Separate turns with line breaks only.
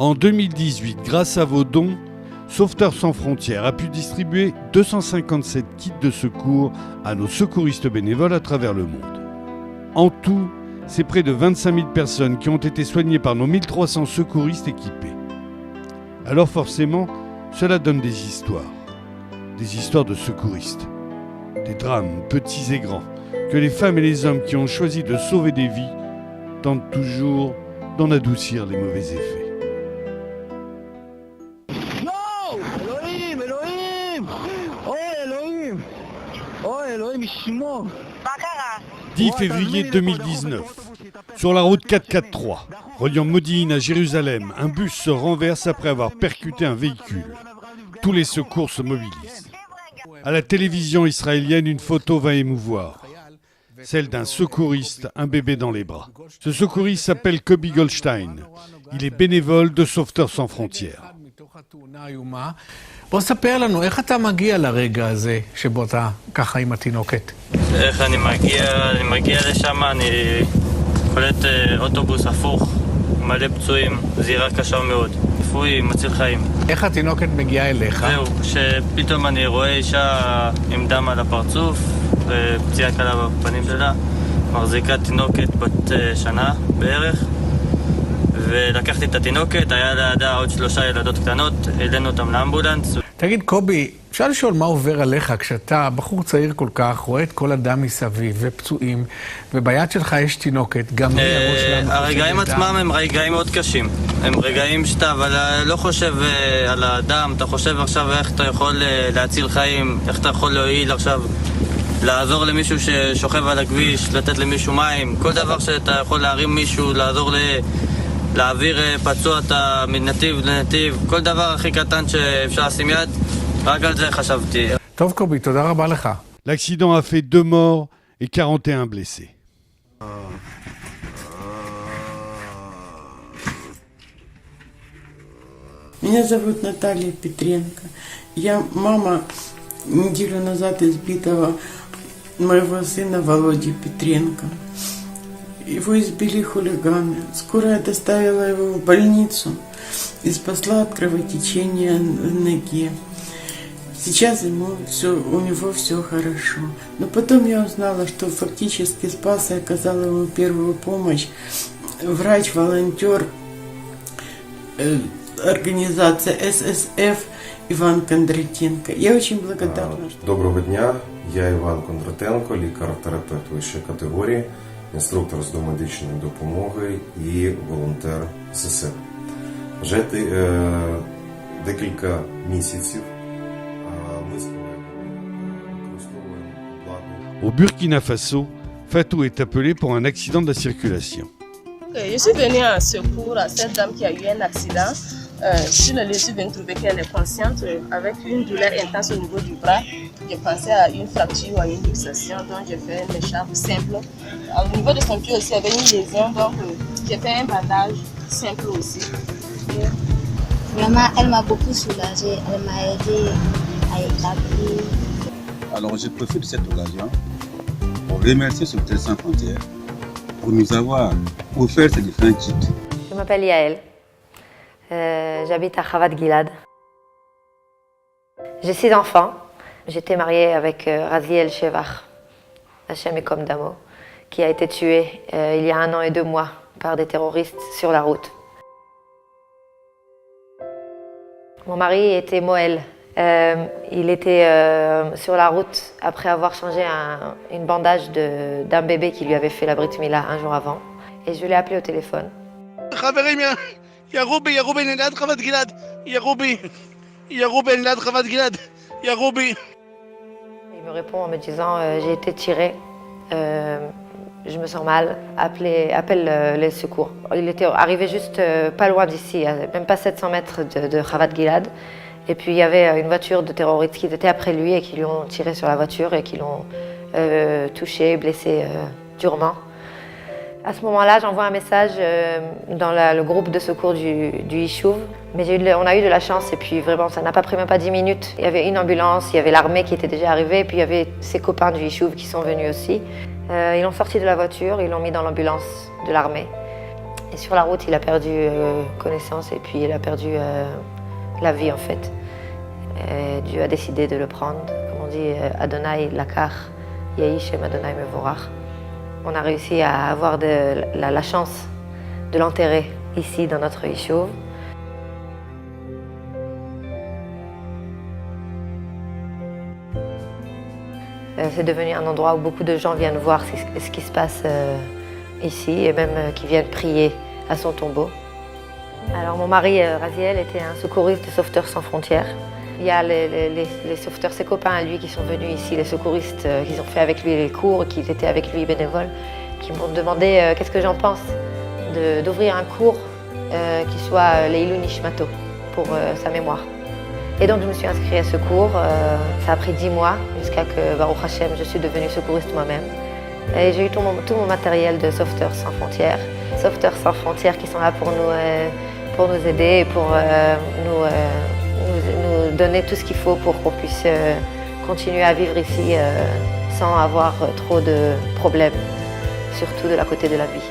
En 2018, grâce à vos dons, Sauveteurs sans frontières a pu distribuer 257 kits de secours à nos secouristes bénévoles à travers le monde. En tout, c'est près de 25 000 personnes qui ont été soignées par nos 1300 secouristes équipés. Alors forcément, cela donne des histoires de secouristes. Des drames, petits et grands, que les femmes et les hommes qui ont choisi de sauver des vies tentent toujours d'en adoucir les mauvais effets.
אלוהים, ישמור.
10 février 2019, sur la route 443, reliant Modine à Jérusalem, un bus se renverse après avoir percuté un véhicule. Tous les secours se mobilisent. À la télévision israélienne, une photo va émouvoir. Celle d'un secouriste, un bébé dans les bras. Ce secouriste s'appelle Kobi Goldstein. Il est bénévole de Sauveteurs sans frontières.
בוא ספר לנו, איך אתה מגיע לרגע הזה שבו אתה ככה עם התינוקת?
איך אני מגיע לשם, אני קולט אוטובוס הפוך, מלא פצועים, זירה קשה מאוד. רפואי, מציל חיים.
איך התינוקת מגיעה אליך?
זהו, שפתאום אני רואה אישה עם דם על הפרצוף, ופציעה קלה בפנים שלה, מחזיקה תינוקת בת שנה בערך. ולקחתי את התינוקת, היה לידה עוד 3 ילדות קטנות, העלינו אותם לאמבולנס.
תגיד, קובי, אפשר לשאול מה עובר עליך כשאתה בחור צעיר כל כך, רואה את כל הדם מסביב ופצועים, וביד שלך יש תינוקת, גם הראש שלנו...
הרגעים עצמם הם רגעים מאוד קשים. הם רגעים שאתה אבל לא חושב על הדם, אתה חושב עכשיו איך אתה יכול להציל חיים, איך אתה יכול להועיל עכשיו, לעזור למישהו ששוכב על הכביש, לתת למישהו מים, כל דבר שאתה יכול להרים מישהו, לעזור להעביר פצוע מנתיב לנתיב, כל דבר הכי קטן שאפשר לשים יד, רק על זה חשבתי.
טוב קובי, תודה רבה לך.
L'accident a fait 2 morts et 41 blessés.
Меня зовут Наталья Петренко. Я мама неделю назад избитого моего сына Володи Петренко. Его избили хулиганы. Скорая доставила его в больницу и спасла от кровотечения в ноге. Сейчас у него все хорошо. Но потом я узнала, что фактически спас и оказал ему первую помощь врач-волонтер организации ССФ Іван Кондратенко. Я очень благодарна.
Доброго дня, я Іван Кондратенко, лікар-терапевт вищої категорії, інструктор з домедичної допомоги і волонтер ССФ. Вже декілька місяців ми з колегами використовуємо обладнання.
Au Burkina Faso, Fatou est appelé pour un accident de la circulation.
Je suis venue en secours à cette dame qui a eu un accident. Sur le lieu, je suis venue trouver qu'elle est consciente avec une douleur intense au niveau du bras. J'ai pensé à une fracture ou à une luxation, donc j'ai fait une écharpe simple. Au niveau de son pied aussi, il y avait une lésion, donc j'ai fait un bandage simple aussi.
Vraiment, elle m'a beaucoup soulagée, elle m'a aidée à établir.
Alors, je profite de cette occasion pour remercier Sauveteurs sans frontières pour nous avoir offert ces différents kits.
Je m'appelle Yael. J'habite à Khavat Gilad. J'ai 6 enfants. J'étais mariée avec Raziel Shevach, Hachem Ekom Damo, qui a été tué il y a 1 an et 2 mois par des terroristes sur la route. Mon mari était Moël. Il était sur la route après avoir changé une bandage d'un bébé qui lui avait fait la Brit Mila un jour avant. Et je l'ai appelé au téléphone.
ירו בי ליד חוות גלעד, ירו בי ליד חוות גלעד, ירו בי.
Il me répond en me disant j'ai été tiré, je me sens mal, appelle les secours. Il était arrivé juste pas loin d'ici, même pas 700 mètres de Khavat Gilad. Et puis il y avait une voiture de terroristes qui était après lui et qui lui ont tiré sur la voiture et qui l'ont touché, blessé durement. À ce moment-là, j'envoie un message dans le groupe de secours du Yishuv. Mais on a eu de la chance et puis vraiment, ça n'a pas pris même pas 10 minutes. Il y avait une ambulance, il y avait l'armée qui était déjà arrivée et puis il y avait ses copains du Yishuv qui sont venus aussi. Ils l'ont sorti de la voiture, ils l'ont mis dans l'ambulance de l'armée. Et sur la route, il a perdu connaissance et puis il a perdu la vie en fait. Et Dieu a décidé de le prendre. Comme on dit, Adonai Lakar, Yehi Shem Adonai Mevorach. On a réussi à avoir la chance de l'enterrer ici dans notre Yishuv. C'est devenu un endroit où beaucoup de gens viennent voir ce qui se passe ici et même qui viennent prier à son tombeau. Alors mon mari Raziel était un secouriste de Sauveteurs sans frontières. Il y a les sauveteurs, ses copains à lui qui sont venus ici, les secouristes qui ont fait avec lui les cours, qui étaient avec lui bénévoles, qui m'ont demandé qu'est-ce que j'en pense d'ouvrir un cours qui soit Leilou Nishmato pour sa mémoire. Et donc je me suis inscrite à ce cours, ça a pris 10 mois jusqu'à que Baruch Hashem, je suis devenue secouriste moi-même. Et j'ai eu tout mon matériel de Sauveteurs sans frontières. Sauveteurs sans frontières qui sont là pour nous aider et pour nous donner tout ce qu'il faut pour qu'on puisse continuer à vivre ici sans avoir trop de problèmes, surtout de la côté de la vie.